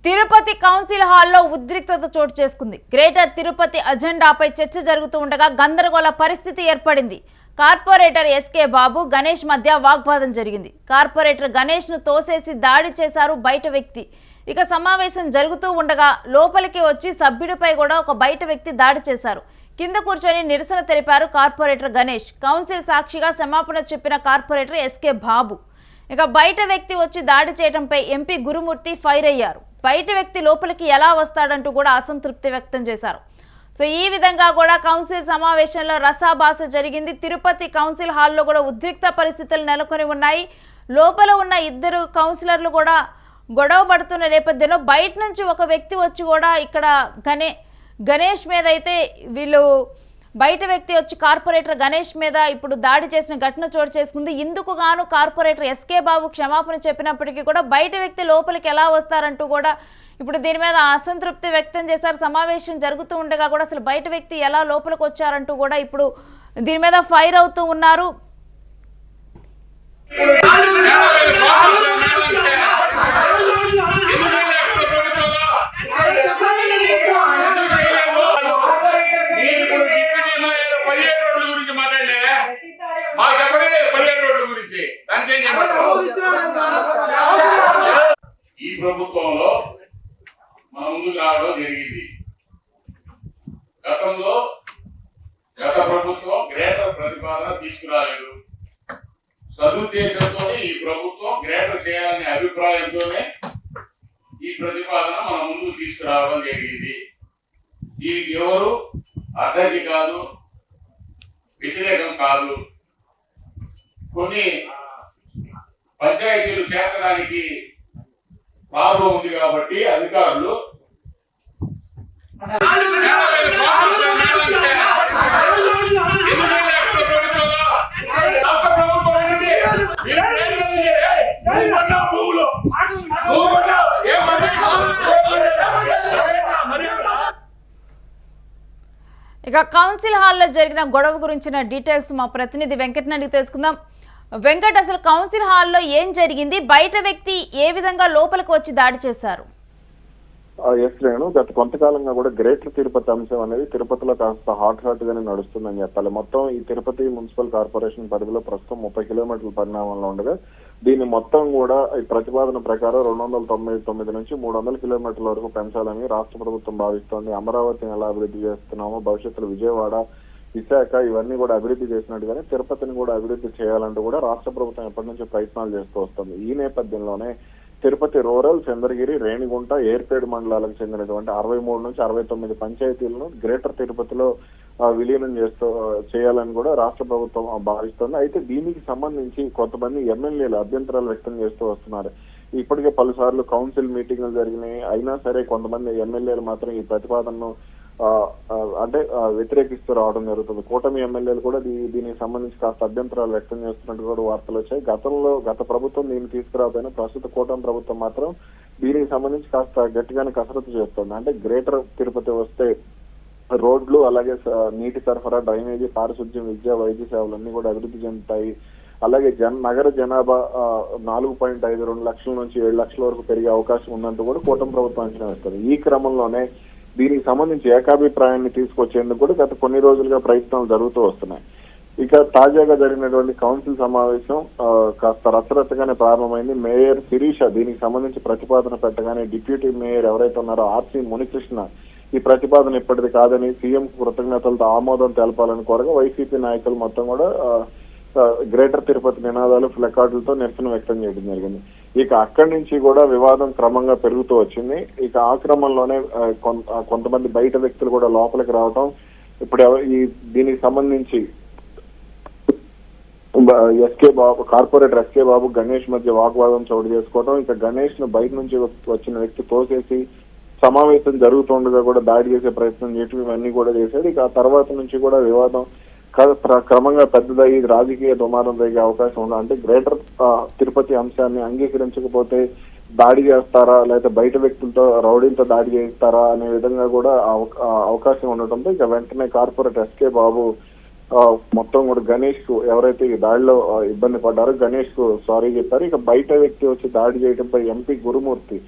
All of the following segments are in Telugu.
తిరుపతి కౌన్సిల్ హాల్లో ఉద్రిక్తత చోటు చేసుకుంది. గ్రేటర్ తిరుపతి అజెండాపై చర్చ జరుగుతూ ఉండగా గందరగోళ పరిస్థితి ఏర్పడింది. కార్పొరేటర్ ఎస్కే బాబు గణేష్ మధ్య వాగ్వాదం జరిగింది. కార్పొరేటర్ గణేష్ ను తోసేసి దాడి చేశారు బయట వ్యక్తి. ఇక సమావేశం జరుగుతూ ఉండగా లోపలికి వచ్చి సభ్యుడిపై కూడా ఒక బయట వ్యక్తి దాడి చేశారు. కింద కూర్చొని నిరసన తెలిపారు కార్పొరేటర్ గణేష్. కౌన్సిల్ సాక్షిగా క్షమాపణ చెప్పిన కార్పొరేటర్ ఎస్కే బాబు. ఇక బయట వ్యక్తి వచ్చి దాడి చేయడంపై ఎంపీ గురుమూర్తి ఫైర్ అయ్యారు. బయట వ్యక్తి లోపలికి ఎలా వస్తాడంటూ కూడా అసంతృప్తి వ్యక్తం చేశారు. సో ఈ విధంగా కూడా కౌన్సిల్ సమావేశంలో రసాభాస జరిగింది. తిరుపతి కౌన్సిల్ హాల్లో కూడా ఉద్రిక్త పరిస్థితులు నెలకొని ఉన్నాయి. లోపల ఉన్న ఇద్దరు కౌన్సిలర్లు కూడా గొడవ పడుతున్న నేపథ్యంలో బయట నుంచి ఒక వ్యక్తి వచ్చి కూడా ఇక్కడ గణేష్ మీద అయితే వీళ్ళు బయట వ్యక్తి వచ్చి కార్పొరేటర్ గణేష్ మీద ఇప్పుడు దాడి చేసిన ఘటన చోటు చేసుకుంది. ఇందుకు గాను కార్పొరేటర్ ఎస్కే బాబు క్షమాపణ చెప్పినప్పటికీ కూడా బయట వ్యక్తి లోపలికి ఎలా వస్తారంటూ కూడా ఇప్పుడు దీని మీద అసంతృప్తి వ్యక్తం చేశారు. సమావేశం జరుగుతూ ఉండగా కూడా అసలు బయట వ్యక్తి ఎలా లోపలికి వచ్చారంటూ కూడా ఇప్పుడు దీని మీద ఫైర్ అవుతూ ఉన్నారు. ఈ ప్రభుత్వంలో మన ముందుకు రావడం జరిగింది. గత ప్రభుత్వం గ్రేటర్ ప్రతిపాదన తీసుకురాలేదు. సదుద్దేశంతో ఈ ప్రభుత్వం గ్రేటర్ చేయాలనే అభిప్రాయంతోనే ఈ ప్రతిపాదన మన ముందుకు తీసుకురావడం జరిగింది. దీనికి ఎవరు అడ్డంకి కాదు, వ్యతిరేకం కాదు. కొన్ని పంచాయతీలు చేర్చడానికి ప్రాబ్లం ఉంది కాబట్టి అధికారులు ఇక కౌన్సిల్ హాల్లో జరిగిన గొడవ గురించిన డీటెయిల్స్ మా ప్రతినిధి వెంకట్ అడిగి తెలుసుకుందాం. వెంకట్, అసలు కౌన్సిల్ హాల్లో ఏం జరిగింది? బయట వ్యక్తి ఏ విధంగా లోపలికి వచ్చి దాడి చేశారు? ఎస్ రేణు, గత కొంతకాలంగా కూడా గ్రేటర్ తిరుపతి అంశం అనేది తిరుపతిలో కాస్త హాట్ గానే నడుస్తుందని చెప్పాలి. మొత్తం ఈ తిరుపతి మున్సిపల్ కార్పొరేషన్ పరిధిలో ప్రస్తుతం 30 కిలోమీటర్ల పరిణామంలో ఉండగా దీన్ని మొత్తం కూడా ఈ ప్రతిపాదన ప్రకారం 299 నుంచి 300 కిలోమీటర్ల వరకు పెంచాలని రాష్ట్ర ప్రభుత్వం భావిస్తోంది. అమరావతిని ఎలా అభివృద్ధి చేస్తున్నామో భవిష్యత్తులో విజయవాడ, విశాఖ ఇవన్నీ కూడా అభివృద్ధి చేసినట్టుగానే తిరుపతిని కూడా అభివృద్ధి చేయాలంటూ కూడా రాష్ట్ర ప్రభుత్వం ఎప్పటి నుంచో ప్రయత్నాలు చేస్తూ వస్తుంది. ఈ నేపథ్యంలోనే తిరుపతి రూరల్, చంద్రగిరి, రేణిగుంట, ఏర్పేడు మండలాలకు చెందినటువంటి 63 నుంచి 69 పంచాయతీలను గ్రేటర్ తిరుపతిలో విలీనం చేయాలని కూడా రాష్ట్ర ప్రభుత్వం భావిస్తోంది. అయితే దీనికి సంబంధించి కొంతమంది ఎమ్మెల్యేలు అభ్యంతరాలు వ్యక్తం చేస్తూ వస్తున్నారు. ఇప్పటికే పలుసార్లు కౌన్సిల్ మీటింగ్లు జరిగినాయి. అయినా సరే కొంతమంది ఎమ్మెల్యేలు మాత్రం ఈ ప్రతిపాదనను వ్యతిరేకిస్తూ రావడం జరుగుతుంది. కూటమి ఎమ్మెల్యేలు కూడా దీనికి సంబంధించి కాస్త అభ్యంతరాలు వ్యక్తం చేస్తున్నట్టు కూడా వార్తలు వచ్చాయి. గత ప్రభుత్వం దీన్ని తీసుకురాకపోయినా ప్రస్తుత కూటమి ప్రభుత్వం మాత్రం దీనికి సంబంధించి కాస్త గట్టిగానే కసరత్తు చేస్తుంది. అంటే గ్రేటర్ తిరుపతి వస్తే రోడ్లు, అలాగే నీటి సరఫరా, డ్రైనేజీ, పారిశుద్ధ్యం, విద్య, వైద్య సేవలన్నీ కూడా అభివృద్ధి చెందుతాయి. అలాగే నగర జనాభా 4.52 లక్షల నుంచి 7 లక్షల వరకు పెరిగే అవకాశం ఉందంటూ కూడా కూటమి ప్రభుత్వం అంచనా వేస్తారు. ఈ క్రమంలోనే దీనికి సంబంధించి ఏకాభిప్రాయాన్ని తీసుకొచ్చేందుకు కూడా గత కొన్ని రోజులుగా ప్రయత్నాలు జరుగుతూ వస్తున్నాయి. ఇక తాజాగా జరిగినటువంటి కౌన్సిల్ సమావేశం కాస్త రచ్చరచ్చగానే ప్రారంభమైంది. మేయర్ శిరీష దీనికి సంబంధించి ప్రతిపాదన పెట్టగానే డిప్యూటీ మేయర్ ఎవరైతే ఉన్నారో ఆర్సి మునికృష్ణ ఈ ప్రతిపాదన ఇప్పటిది కాదని సీఎం కృతజ్ఞతలతో ఆమోదం తెలపాలని కోరగా వైసీపీ నాయకులు మొత్తం కూడా గ్రేటర్ తిరుపతి నినాదాలు, ప్లకార్డులతో నిరసన వ్యక్తం చేయడం జరిగింది. ఇక అక్కడి నుంచి కూడా వివాదం క్రమంగా పెరుగుతూ వచ్చింది. ఇక ఆ క్రమంలోనే కొంతమంది బయట వ్యక్తులు కూడా లోపలికి రావటం, ఇప్పుడు దీనికి సంబంధించి కార్పొరేటర్ ఎస్కే బాబు గణేష్ మధ్య వాగ్వాదం చోటు చేసుకోవడం, ఇక గణేష్ ను బయట నుంచి వచ్చిన వ్యక్తి తోసేసి సమావేశం జరుగుతుండగా కూడా దాడి చేసే ప్రయత్నం చేయటం, ఇవన్నీ కూడా చేశాడు. ఇక ఆ తర్వాత నుంచి కూడా వివాదం క్రమంగా పెద్దదయ్యి రాజకీయ దుమారం జరిగే అవకాశం ఉంది. అంటే గ్రేటర్ తిరుపతి అంశాన్ని అంగీకరించకపోతే దాడి చేస్తారా, లేకపోతే బయట వ్యక్తులతో రౌడీలతో దాడి చేస్తారా అనే విధంగా కూడా అవకాశం ఉండటంతో ఇక వెంటనే కార్పొరేటర్ ఎస్కే బాబు మొత్తం కూడా గణేష్ కు ఎవరైతే ఈ దాడిలో ఇబ్బంది పడ్డారో గణేష్ కు సారీ చెప్పారు. ఇక బయట వ్యక్తి వచ్చి దాడి చేయడంపై ఎంపీ గురుమూర్తి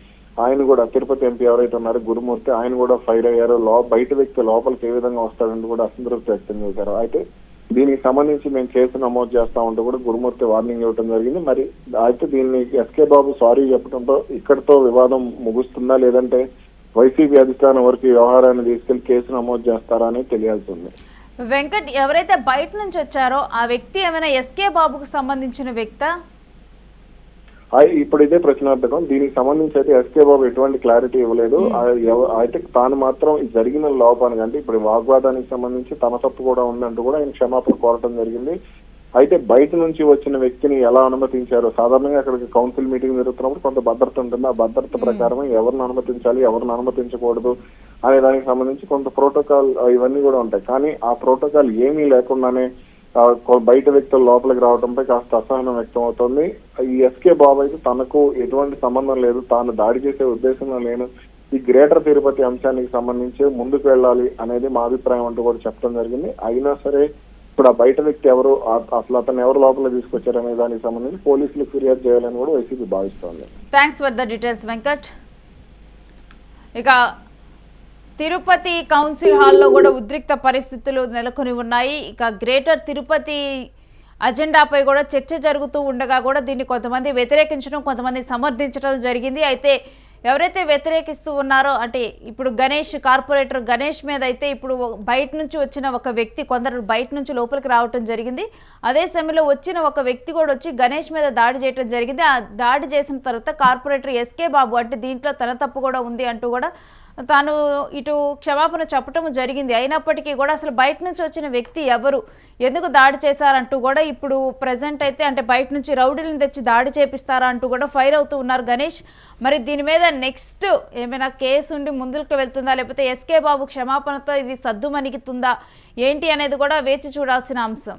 ఆయన కూడా తిరుపతి ఎంపీ ఎవరైతే ఉన్నారో గురుమూర్తి ఆయన కూడా ఫైర్ అయ్యారు. బయట వ్యక్తి లోపలికి ఏ విధంగా వస్తాడంటూ కూడా అసంతృప్తి వ్యక్తం చేశారు. అయితే దీనికి సంబంధించి మేము కేసు నమోదు చేస్తా ఉంటూ కూడా గురుమూర్తి వార్నింగ్ ఇవ్వడం జరిగింది. మరి అయితే దీన్ని ఎస్కే బాబు సారీ చెప్పడంతో ఇక్కడితో వివాదం ముగుస్తుందా, లేదంటే వైసీపీ అధిష్టానం వరకు ఈ వ్యవహారాన్ని తీసుకెళ్లి కేసు నమోదు చేస్తారా అనేది తెలియాల్సి ఉంది. వెంకట్, ఎవరైతే బయట నుంచి వచ్చారో ఆ వ్యక్తి ఏమైనా ఎస్కే బాబుకు సంబంధించిన వ్యక్తా? ఇప్పుడు ఇదే ప్రశ్నార్థకం. దీనికి సంబంధించి అయితే ఎస్కే బాబు ఎటువంటి క్లారిటీ ఇవ్వలేదు. అయితే తాను మాత్రం జరిగిన లోపానికి అంటే ఇప్పుడు వాగ్వాదానికి సంబంధించి తన తప్పు కూడా ఉందంటూ కూడా ఆయన క్షమాపణ కోరటం జరిగింది. అయితే బయట నుంచి వచ్చిన వ్యక్తిని ఎలా అనుమతించారో, సాధారణంగా అక్కడికి కౌన్సిల్ మీటింగ్ జరుగుతున్నప్పుడు కొంత భద్రత ఉంటుంది. ఆ భద్రత ప్రకారం ఎవరిని అనుమతించాలి, ఎవరిని అనుమతించకూడదు అనే దానికి సంబంధించి కొంత ప్రోటోకాల్ ఇవన్నీ కూడా ఉంటాయి. కానీ ఆ ప్రోటోకాల్ ఏమీ లేకుండానే బయట వ్యక్తులు లోపలికి రావడంపై కాస్త అసహనం వ్యక్తం అవుతుంది. ఈ ఎస్కే బాబు అయితే తనకు ఎటువంటి సంబంధం లేదు, తాను దాడి చేసే ఉద్దేశంలో లేను, ఈ గ్రేటర్ తిరుపతి అంశానికి సంబంధించి ముందుకు వెళ్ళాలి అనేది మా అభిప్రాయం అంటూ కూడా చెప్పడం జరిగింది. అయినా సరే ఇప్పుడు ఆ బయట వ్యక్తి ఎవరు, అసలు అతను ఎవరు లోపల తీసుకొచ్చారనే దానికి సంబంధించి పోలీసులు ఫిర్యాదు చేయాలని కూడా వైసీపీ భావిస్తోంది. Thanks for the details Venkat. ఇక తిరుపతి కౌన్సిల్ హాల్లో కూడా ఉద్రిక్త పరిస్థితులు నెలకొని ఉన్నాయి. ఇక గ్రేటర్ తిరుపతి అజెండాపై కూడా చర్చ జరుగుతూ ఉండగా కూడా దీన్ని కొంతమంది వ్యతిరేకించడం, కొంతమంది సమర్థించడం జరిగింది. అయితే ఎవరైతే వ్యతిరేకిస్తూ ఉన్నారో అంటే ఇప్పుడు కార్పొరేటర్ గణేష్ మీద అయితే ఇప్పుడు బయట నుంచి వచ్చిన ఒక వ్యక్తి, కొందరు బయట నుంచి లోపలికి రావటం జరిగింది. అదే సమయంలో వచ్చిన ఒక వ్యక్తి కూడా వచ్చి గణేష్ మీద దాడి చేయడం జరిగింది. ఆ దాడి చేసిన తర్వాత కార్పొరేటర్ ఎస్కే బాబు అంటే దీంట్లో తన తప్పు కూడా ఉంది అంటూ కూడా తాను ఇటు క్షమాపణ చెప్పటం జరిగింది. అయినప్పటికీ కూడా అసలు బయట నుంచి వచ్చిన వ్యక్తి ఎవరు, ఎందుకు దాడి చేశారంటూ కూడా ఇప్పుడు ప్రజెంట్ అయితే అంటే బయట నుంచి రౌడీలను తెచ్చి దాడి చేపిస్తారా అంటూ కూడా ఫైర్ అవుతూ ఉన్నారు గణేష్. మరి దీని మీద నెక్స్ట్ ఏమైనా కేసు ఉండి ముందుకు వెళ్తుందా, లేకపోతే ఎస్కే బాబు క్షమాపణతో ఇది సద్దుమణిగుతుందా ఏంటి అనేది కూడా వేచి చూడాల్సిన అంశం.